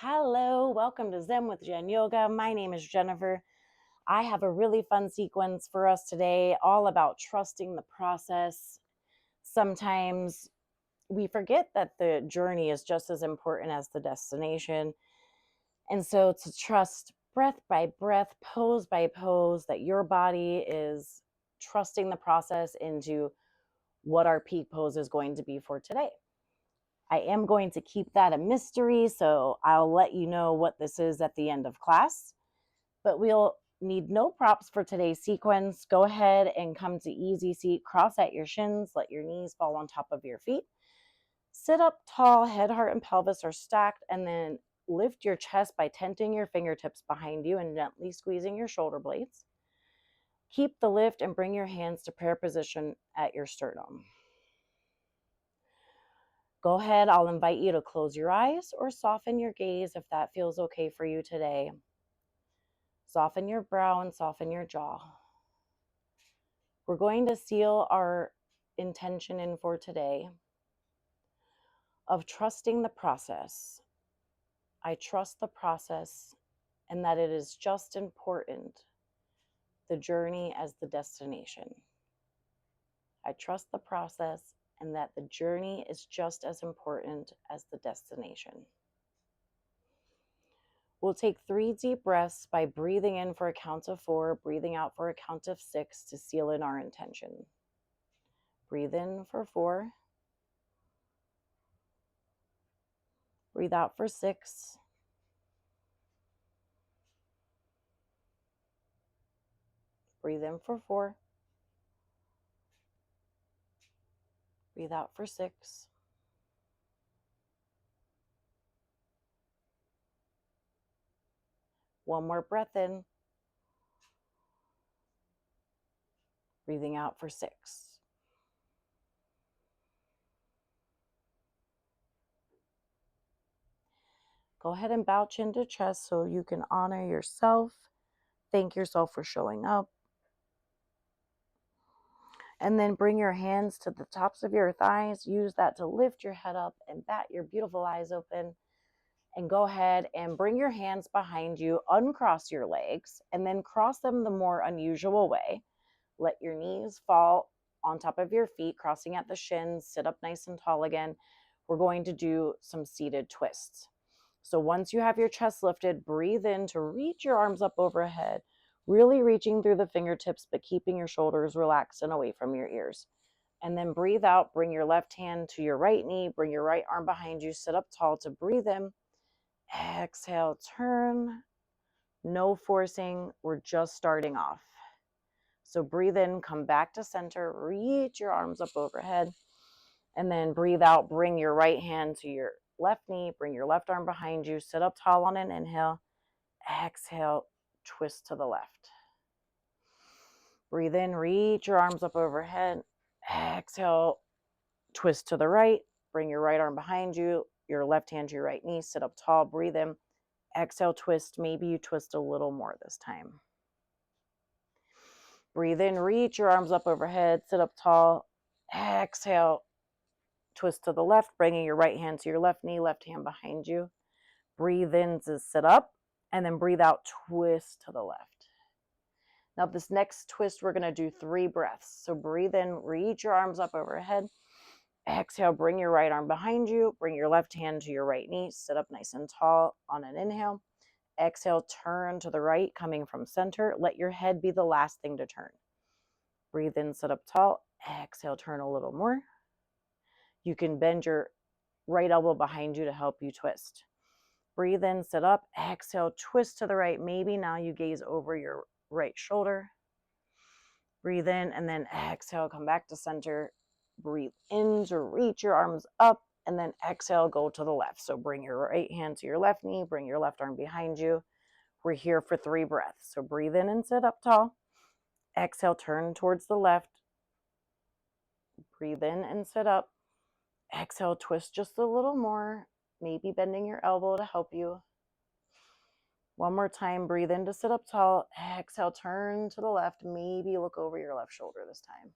Hello, welcome to Zen with Jen Yoga. My name is Jennifer. I have a really fun sequence for us today, all about trusting the process. Sometimes we forget that the journey is just as important as the destination. And so to trust breath by breath, pose by pose, that your body is trusting the process into what our peak pose is going to be for today. I am going to keep that a mystery, so I'll let you know what this is at the end of class. But we'll need no props for today's sequence. Go ahead and come to easy seat, cross at your shins, let your knees fall on top of your feet. Sit up tall, head, heart, and pelvis are stacked, and then lift your chest by tenting your fingertips behind you and gently squeezing your shoulder blades. Keep the lift and bring your hands to prayer position at your sternum. Go ahead, I'll invite you to close your eyes or soften your gaze if that feels okay for you today. Soften your brow and soften your jaw. We're going to seal our intention in for today of trusting the process. I trust the process and that it is just important, the journey as the destination. I trust the process and that the journey is just as important as the destination. We'll take 3 deep breaths by breathing in for a count of 4, breathing out for a count of 6 to seal in our intention. Breathe in for 4. Breathe out for 6. Breathe in for 4. Breathe out for 6. One more breath in. Breathing out for 6. Go ahead and bow chin to chest so you can honor yourself. Thank yourself for showing up. And then bring your hands to the tops of your thighs. Use that to lift your head up and bat your beautiful eyes open. And go ahead and bring your hands behind you, uncross your legs, and then cross them the more unusual way. Let your knees fall on top of your feet, crossing at the shins. Sit up nice and tall again. We're going to do some seated twists. So once you have your chest lifted, breathe in to reach your arms up overhead, really reaching through the fingertips, but keeping your shoulders relaxed and away from your ears. And then breathe out, bring your left hand to your right knee, bring your right arm behind you, sit up tall to breathe in. Exhale, turn. No forcing, we're just starting off. So breathe in, come back to center, reach your arms up overhead, and then breathe out, bring your right hand to your left knee, bring your left arm behind you, sit up tall on an inhale, exhale, twist to the left. Breathe in, reach your arms up overhead, exhale, twist to the right, bring your right arm behind you, your left hand to your right knee, sit up tall, breathe in, exhale, twist, maybe you twist a little more this time. Breathe in, reach your arms up overhead, sit up tall, exhale, twist to the left, bringing your right hand to your left knee, left hand behind you. Breathe in to sit up, and then breathe out, twist to the left. Now this next twist, we're going to do 3 breaths. So breathe in, reach your arms up overhead. Exhale, bring your right arm behind you, bring your left hand to your right knee, sit up nice and tall on an inhale. Exhale, turn to the right, coming from center. Let your head be the last thing to turn. Breathe in, sit up tall. Exhale, turn a little more. You can bend your right elbow behind you to help you twist. Breathe in, sit up. Exhale, twist to the right. Maybe now you gaze over your right shoulder. Breathe in and then exhale, come back to center. Breathe in to reach your arms up and then exhale, go to the left. So bring your right hand to your left knee, bring your left arm behind you. We're here for 3 breaths. So breathe in and sit up tall. Exhale, turn towards the left. Breathe in and sit up. Exhale, twist just a little more, maybe bending your elbow to help you. One more time, breathe in to sit up tall. Exhale, turn to the left, maybe look over your left shoulder this time.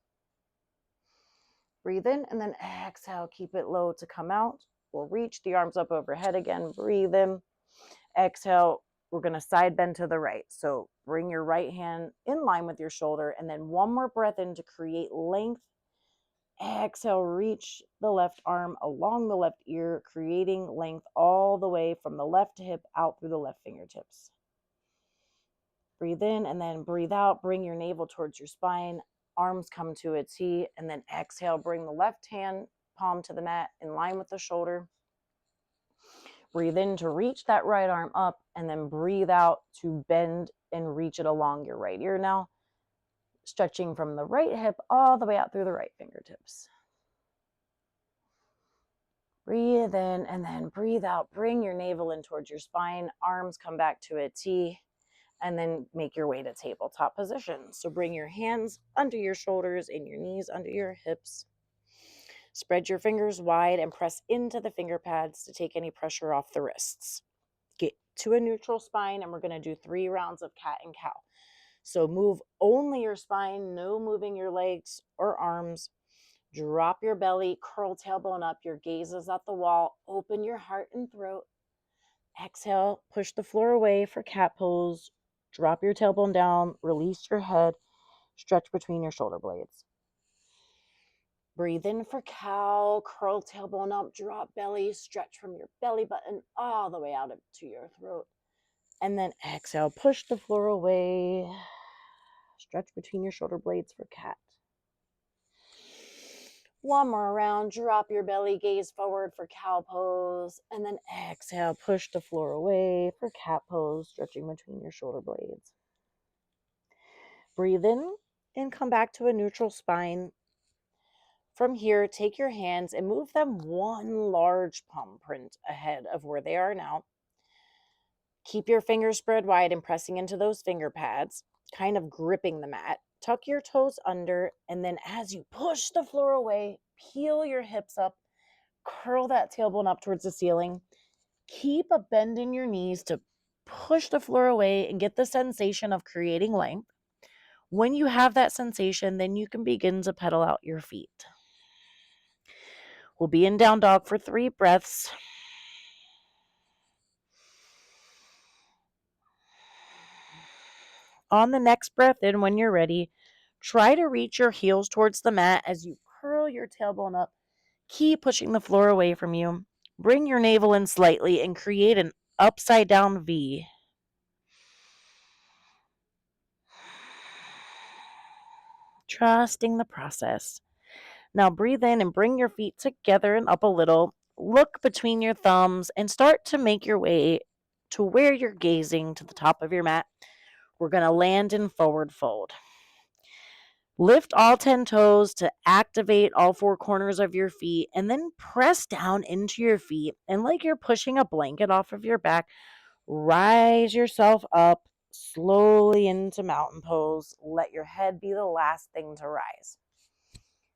Breathe in and then exhale, keep it low to come out. We'll reach the arms up overhead again, breathe in. exhale, we're going to side bend to the right. So bring your right hand in line with your shoulder, and then one more breath in to create length. Exhale, reach the left arm along the left ear, creating length all the way from the left hip out through the left fingertips. Breathe in and then breathe out. Bring your navel towards your spine. Arms come to a T, and then exhale, bring the left hand palm to the mat in line with the shoulder. Breathe in to reach that right arm up, and then breathe out to bend and reach it along your right ear now, stretching from the right hip all the way out through the right fingertips. Breathe in and then breathe out. Bring your navel in towards your spine. Arms come back to a T, and then make your way to tabletop position. So bring your hands under your shoulders and your knees under your hips. Spread your fingers wide and press into the finger pads to take any pressure off the wrists. Get to a neutral spine, and we're going to do 3 rounds of cat and cow. So move only your spine, no moving your legs or arms. Drop your belly, curl tailbone up, your gaze is at the wall. Open your heart and throat. Exhale, push the floor away for cat pose. Drop your tailbone down, release your head, stretch between your shoulder blades. Breathe in for cow, curl tailbone up, drop belly, stretch from your belly button all the way out to your throat. And then exhale, push the floor away, stretch between your shoulder blades for cat. One more round, drop your belly, gaze forward for cow pose, and then exhale, push the floor away for cat pose, stretching between your shoulder blades. Breathe in and come back to a neutral spine. From here, take your hands and move them one large palm print ahead of where they are now. Keep your fingers spread wide and pressing into those finger pads, kind of gripping the mat. Tuck your toes under, and then as you push the floor away, peel your hips up, curl that tailbone up towards the ceiling. Keep a bend in your knees to push the floor away and get the sensation of creating length. When you have that sensation, then you can begin to pedal out your feet. We'll be in down dog for 3 breaths. On the next breath in, when you're ready, try to reach your heels towards the mat as you curl your tailbone up. Keep pushing the floor away from you. Bring your navel in slightly and create an upside down V. Trusting the process. Now breathe in and bring your feet together and up a little. Look between your thumbs and start to make your way to where you're gazing to the top of your mat. We're going to land in forward fold. Lift all 10 toes to activate all 4 corners of your feet, and then press down into your feet. And like you're pushing a blanket off of your back, rise yourself up slowly into mountain pose. Let your head be the last thing to rise.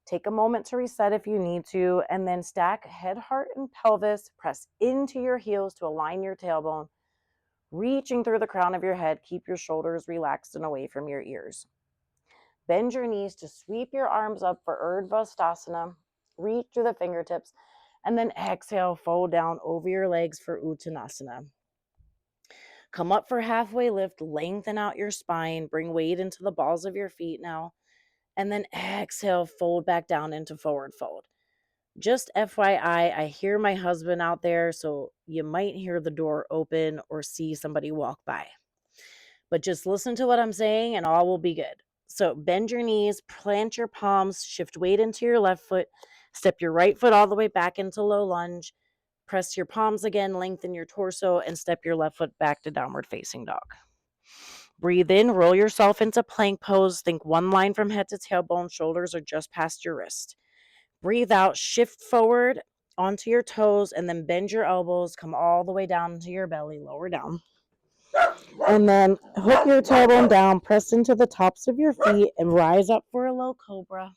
Take a moment to reset if you need to, and then stack head, heart, and pelvis. Press into your heels to align your tailbone. Reaching through the crown of your head, keep your shoulders relaxed and away from your ears. Bend your knees to sweep your arms up for Urdhva Stasana. Reach through the fingertips, and then exhale, fold down over your legs for Uttanasana. Come up for halfway lift, lengthen out your spine, bring weight into the balls of your feet now, and then exhale, fold back down into forward fold. Just FYI, I hear my husband out there, so you might hear the door open or see somebody walk by. But just listen to what I'm saying and all will be good. So bend your knees, plant your palms, shift weight into your left foot, step your right foot all the way back into low lunge, press your palms again, lengthen your torso, and step your left foot back to downward facing dog. Breathe in, roll yourself into plank pose. Think 1 line from head to tailbone, shoulders are just past your wrist. Breathe out, shift forward onto your toes, and then bend your elbows, come all the way down to your belly, lower down. And then hook your tailbone down, press into the tops of your feet, and rise up for a low cobra.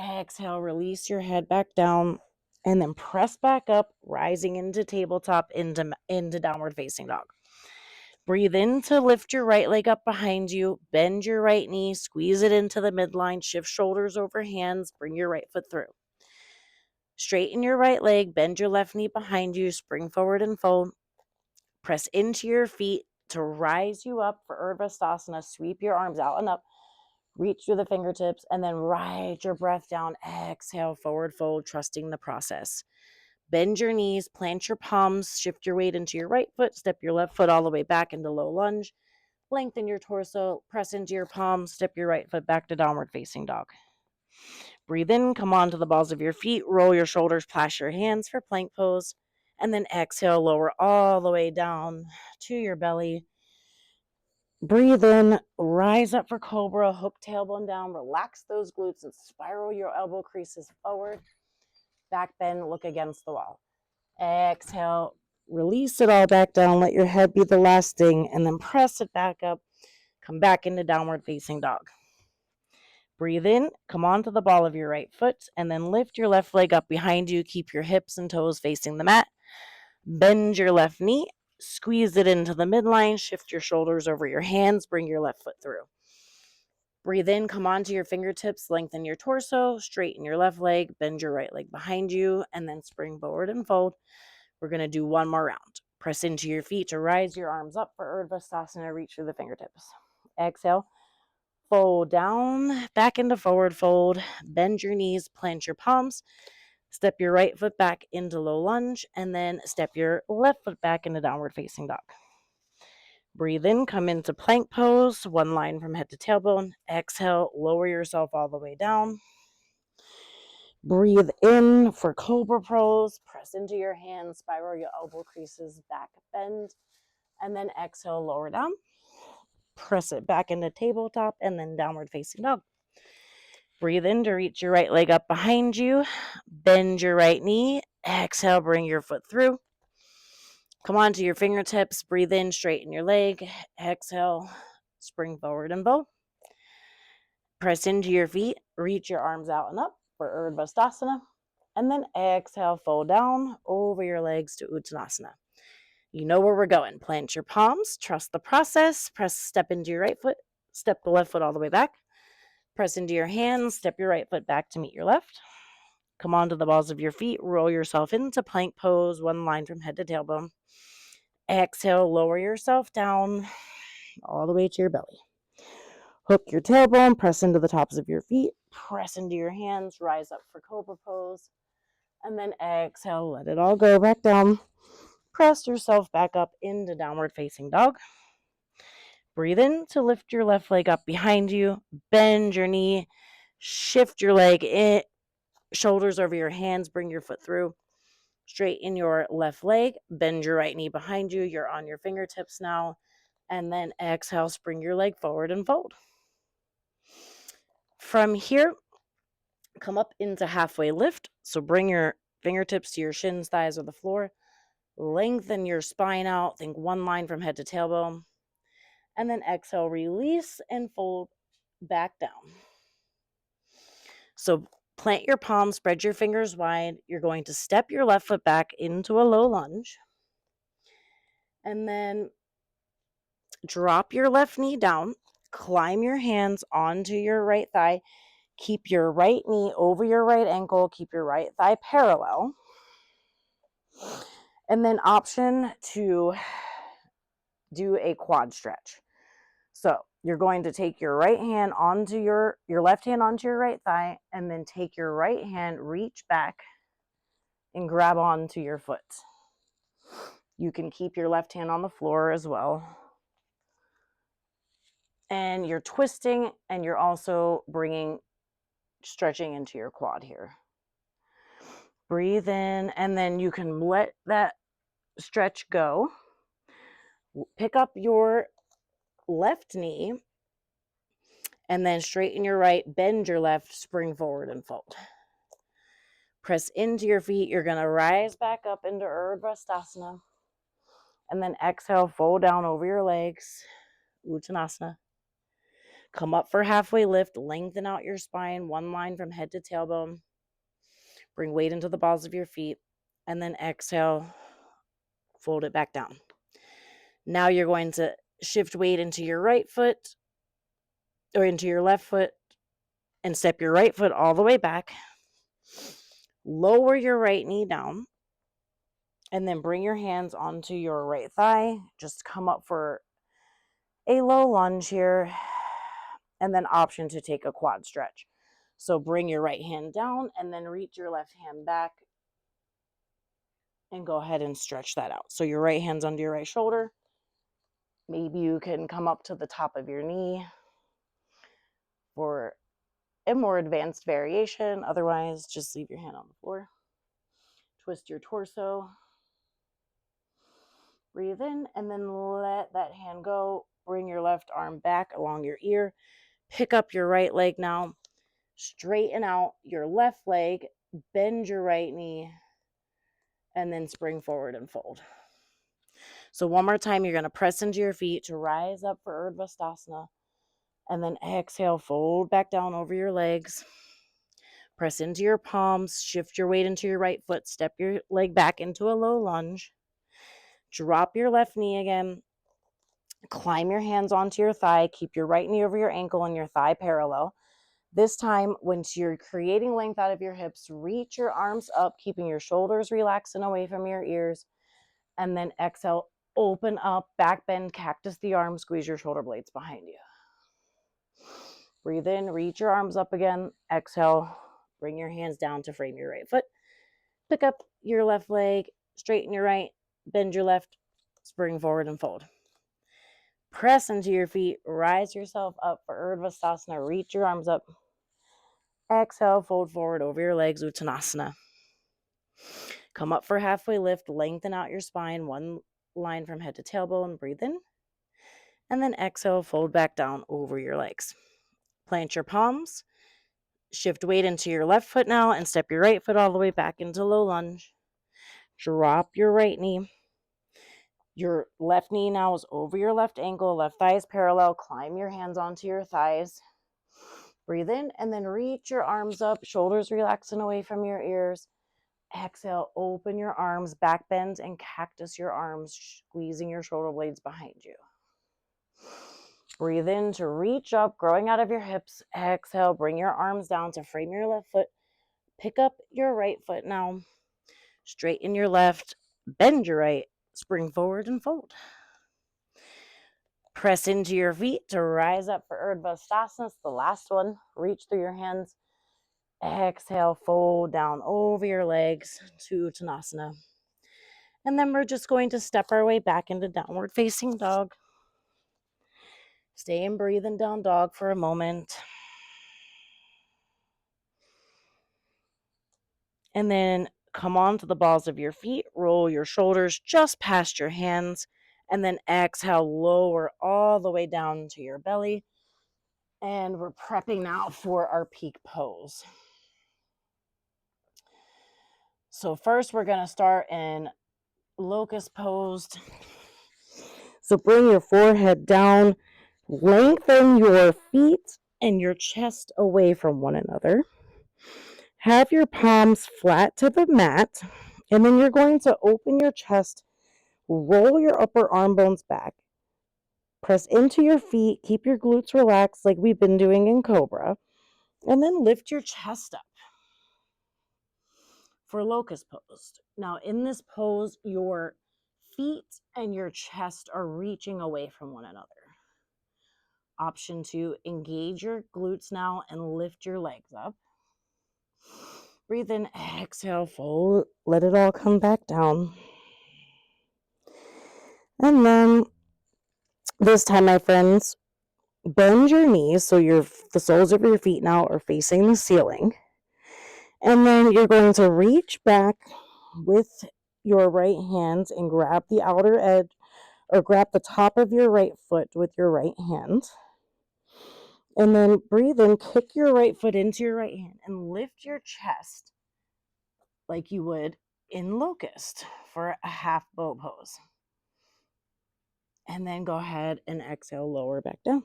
Exhale, release your head back down, and then press back up, rising into tabletop, into downward facing dog. Breathe in to lift your right leg up behind you, bend your right knee, squeeze it into the midline, shift shoulders over hands, bring your right foot through. Straighten your right leg, bend your left knee behind you, spring forward and fold. Press into your feet to rise you up for Urdhva. Sweep your arms out and up. Reach through the fingertips and then ride your breath down. Exhale, forward fold, trusting the process. Bend your knees, plant your palms, shift your weight into your right foot, step your left foot all the way back into low lunge. Lengthen your torso, press into your palms, step your right foot back to downward facing dog. Breathe in, come onto the balls of your feet, roll your shoulders, clasp your hands for plank pose, and then exhale, lower all the way down to your belly. Breathe in, rise up for cobra, hook tailbone down, relax those glutes and spiral your elbow creases forward. Back bend, look against the wall. Exhale, release it all back down, let your head be the last thing, and then press it back up. Come back into downward facing dog. Breathe in, come onto the ball of your right foot, and then lift your left leg up behind you. Keep your hips and toes facing the mat. Bend your left knee, squeeze it into the midline, shift your shoulders over your hands, bring your left foot through. Breathe in, come onto your fingertips, lengthen your torso, straighten your left leg, bend your right leg behind you, and then spring forward and fold. We're going to do one more round. Press into your feet to rise your arms up for Urdhva. Reach through the fingertips. Exhale, fold down, back into forward fold. Bend your knees, plant your palms. Step your right foot back into low lunge, and then step your left foot back into downward facing dog. Breathe in, come into plank pose, one line from head to tailbone. Exhale, lower yourself all the way down. Breathe in for cobra pose. Press into your hands, spiral your elbow creases, back bend, and then exhale, lower down. Press it back into tabletop and then downward facing dog. Breathe in to reach your right leg up behind you. Bend your right knee. Exhale, bring your foot through. Come onto your fingertips. Breathe in, straighten your leg. Exhale, spring forward and bow. Press into your feet. Reach your arms out and up for Urdhva. And then exhale, fold down over your legs to Uttanasana. You know where we're going. Plant your palms. Trust the process. Step into your right foot. Step the left foot all the way back. Press into your hands. Step your right foot back to meet your left. Come onto the balls of your feet. Roll yourself into plank pose. One line from head to tailbone. Exhale, lower yourself down all the way to your belly. Hook your tailbone. Press into the tops of your feet. Press into your hands. Rise up for cobra pose. And then exhale, let it all go back down. Press yourself back up into downward facing dog. Breathe in to lift your left leg up behind you. Bend your knee. Shift your leg in. Shoulders over your hands. Bring your foot through. Straighten your left leg. Bend your right knee behind you. You're on your fingertips now. And then exhale, spring your leg forward and fold. From here, come up into halfway lift. So bring your fingertips to your shins, thighs, or the floor. Lengthen your spine out. Think one line from head to tailbone. And then exhale, release and fold back down. So plant your palms, spread your fingers wide. You're going to step your left foot back into a low lunge. And then drop your left knee down. Climb your hands onto your right thigh. Keep your right knee over your right ankle. Keep your right thigh parallel. And then option to do a quad stretch. So you're going to take your right hand onto your left hand onto your right thigh, and then take your right hand, reach back, and grab onto your foot. You can keep your left hand on the floor as well. And you're twisting, and you're also stretching into your quad here. Breathe in, and then you can let that stretch go. Pick up your left knee, and then straighten your right, bend your left, spring forward and fold. Press into your feet. You're going to rise back up into Urdhva. And then exhale, fold down over your legs, Uttanasana. Come up for halfway lift, lengthen out your spine, one line from head to tailbone. Bring weight into the balls of your feet, and then exhale, fold it back down. Now you're going to shift weight into your right foot, or into your left foot, and step your right foot all the way back. Lower your right knee down. And then bring your hands onto your right thigh. Just come up for a low lunge here, and then option to take a quad stretch. So bring your right hand down and then reach your left hand back and go ahead and stretch that out. So your right hand's under your right shoulder. Maybe you can come up to the top of your knee for a more advanced variation. Otherwise, just leave your hand on the floor. Twist your torso. Breathe in and then let that hand go. Bring your left arm back along your ear. Pick up your right leg now. Straighten out your left leg. Bend your right knee. And then spring forward and fold. So one more time, you're going to press into your feet to rise up for Urdhva Stasana. And then exhale, fold back down over your legs. Press into your palms. Shift your weight into your right foot. Step your leg back into a low lunge. Drop your left knee again. Climb your hands onto your thigh. Keep your right knee over your ankle and your thigh parallel. This time, once you're creating length out of your hips, reach your arms up, keeping your shoulders relaxed and away from your ears. And then exhale, open up, back bend, cactus the arms, squeeze your shoulder blades behind you. Breathe in, reach your arms up again. Exhale, bring your hands down to frame your right foot. Pick up your left leg, straighten your right, bend your left, spring forward and fold. Press into your feet, rise yourself up for Urdhva Stasana, reach your arms up. Exhale, fold forward over your legs, Uttanasana. Come up for halfway lift, lengthen out your spine, one line from head to tailbone, breathe in. And then exhale, fold back down over your legs. Plant your palms, shift weight into your left foot now, and step your right foot all the way back into low lunge. Drop your right knee. Your left knee now is over your left ankle, left thigh is parallel. Climb your hands onto your thighs. Breathe in and then reach your arms up, shoulders relaxing away from your ears. Exhale, open your arms, back bend and cactus your arms, squeezing your shoulder blades behind you. Breathe in to reach up, growing out of your hips. Exhale, bring your arms down to frame your left foot. Pick up your right foot now. Straighten your left, bend your right, spring forward and fold. Press into your feet to rise up for Urdhva Stasana. It's the last one. Reach through your hands. Exhale, fold down over your legs to Uttanasana. And then we're just going to step our way back into downward facing dog. Stay in breathing down dog for a moment. And then come onto the balls of your feet. Roll your shoulders just past your hands. And then exhale, lower all the way down to your belly. And we're prepping now for our peak pose. So first we're going to start in locust pose. So bring your forehead down, lengthen your feet and your chest away from one another. Have your palms flat to the mat, and then you're going to open your chest, roll your upper arm bones back, press into your feet, keep your glutes relaxed like we've been doing in Cobra, and then lift your chest up for locust pose. Now in this pose, your feet and your chest are reaching away from one another. Option 2, engage your glutes now and lift your legs up. Breathe in, exhale, fold, let it all come back down. And then this time, my friends, bend your knees so the soles of your feet now are facing the ceiling. And then you're going to reach back with your right hands and grab the outer edge or grab the top of your right foot with your right hand. And then breathe in, kick your right foot into your right hand and lift your chest like you would in locust for a half bow pose. And then go ahead and exhale, lower back down.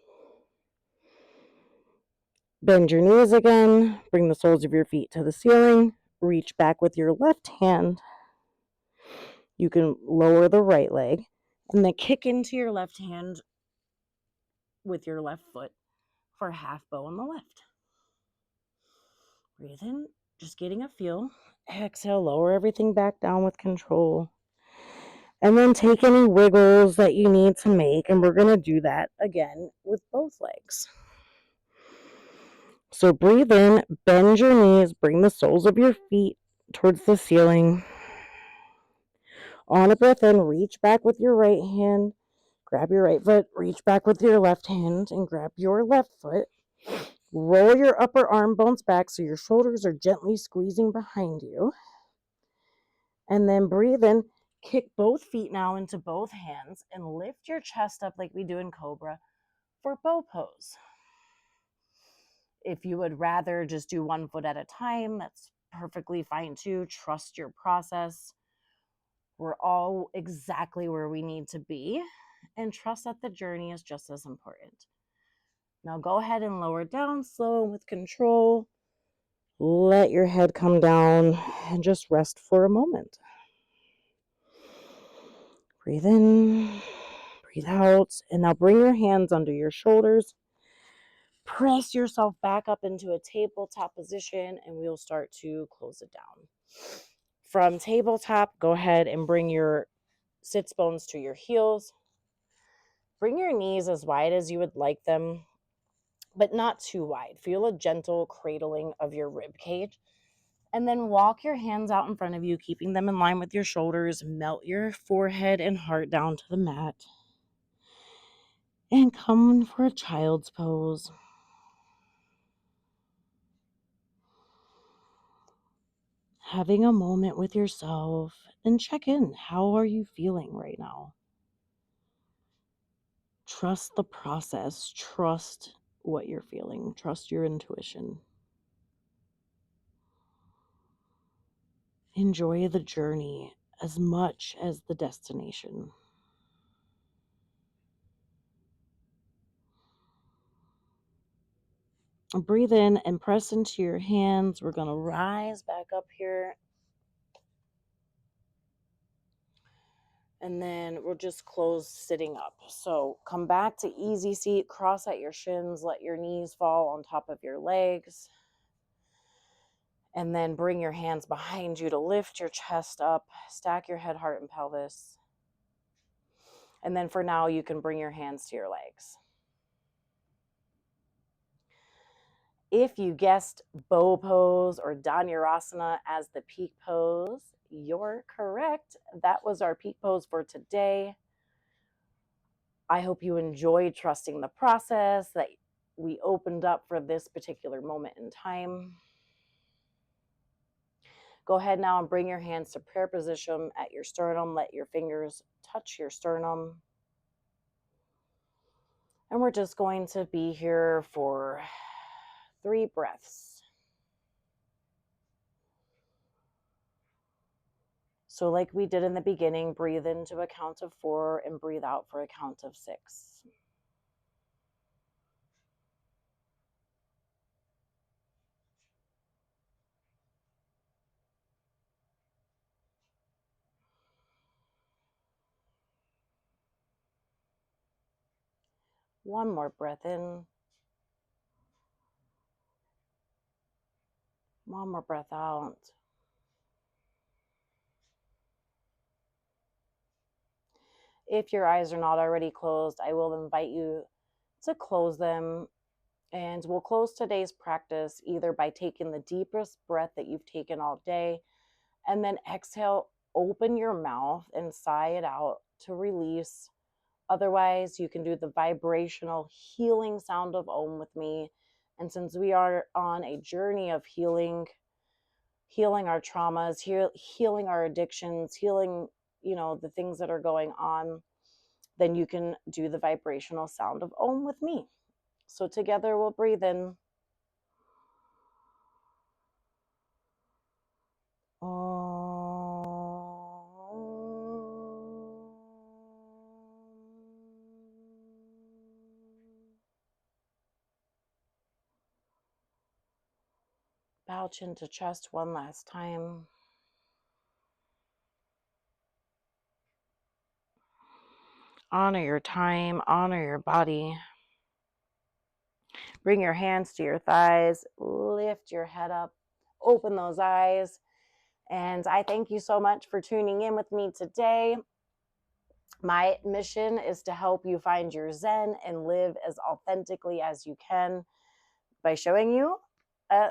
Bend your knees again, bring the soles of your feet to the ceiling, reach back with your left hand. You can lower the right leg and then kick into your left hand with your left foot for a half bow on the left. Breathe in, just getting a feel. Exhale, lower everything back down with control. And then take any wiggles that you need to make, and we're going to do that again with both legs. So breathe in, bend your knees, bring the soles of your feet towards the ceiling. On a breath in, reach back with your right hand, grab your right foot, reach back with your left hand and grab your left foot. Roll your upper arm bones back so your shoulders are gently squeezing behind you. And then breathe in, kick both feet now into both hands and lift your chest up like we do in Cobra for bow pose. If you would rather just do one foot at a time, that's perfectly fine too. Trust your process. We're all exactly where we need to be, and trust that the journey is just as important. Now go ahead and lower down slow and with control. Let your head come down and just rest for a moment. Breathe in, breathe out, and now bring your hands under your shoulders. Press yourself back up into a tabletop position, and we'll start to close it down. From tabletop, go ahead and bring your sits bones to your heels. Bring your knees as wide as you would like them, but not too wide. Feel a gentle cradling of your rib cage. And then walk your hands out in front of you, keeping them in line with your shoulders. Melt your forehead and heart down to the mat. And come for a child's pose. Having a moment with yourself and check in. How are you feeling right now? Trust the process. Trust what you're feeling. Trust your intuition. Enjoy the journey as much as the destination. Breathe in and press into your hands. We're going to rise back up here. And then we'll just close sitting up. So come back to easy seat, cross at your shins, let your knees fall on top of your legs. And then bring your hands behind you to lift your chest up, stack your head, heart, and pelvis. And then for now, you can bring your hands to your legs. If you guessed bow pose or Dhanurasana as the peak pose, you're correct. That was our peak pose for today. I hope you enjoyed trusting the process that we opened up for this particular moment in time. Go ahead now and bring your hands to prayer position at your sternum. Let your fingers touch your sternum. And we're just going to be here for 3 breaths. So like we did in the beginning, breathe into a count of 4 and breathe out for a count of 6. One more breath in. One more breath out. If your eyes are not already closed, I will invite you to close them. And we'll close today's practice either by taking the deepest breath that you've taken all day, and then exhale, open your mouth and sigh it out to release. Otherwise, you can do the vibrational healing sound of Om with me. And since we are on a journey of healing our traumas, healing our addictions, healing, the things that are going on, then you can do the vibrational sound of Om with me. So together we'll breathe in. Bow chin to chest one last time. Honor your time, honor your body. Bring your hands to your thighs, lift your head up, open those eyes. And I thank you so much for tuning in with me today. My mission is to help you find your Zen and live as authentically as you can by showing you,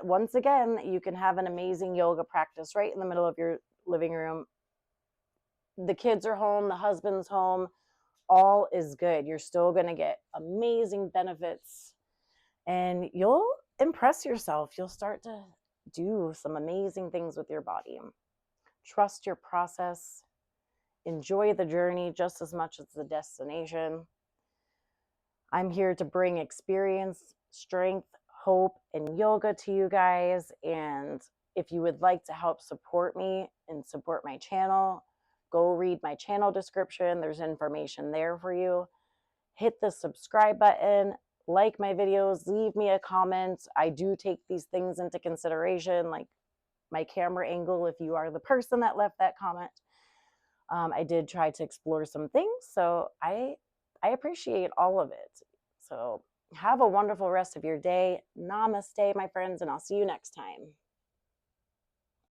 once again, you can have an amazing yoga practice right in the middle of your living room. The kids are home, the husband's home, all is good. You're still going to get amazing benefits and you'll impress yourself. You'll start to do some amazing things with your body. Trust your process. Enjoy the journey just as much as the destination. I'm here to bring experience, strength, hope, and yoga to you guys. And if you would like to help support me and support my channel, go read my channel description. There's information there for you. Hit the subscribe button, like my videos, leave me a comment. I do take these things into consideration, like my camera angle, if you are the person that left that comment. I did try to explore some things, so I appreciate all of it. So have a wonderful rest of your day. Namaste, my friends, and I'll see you next time.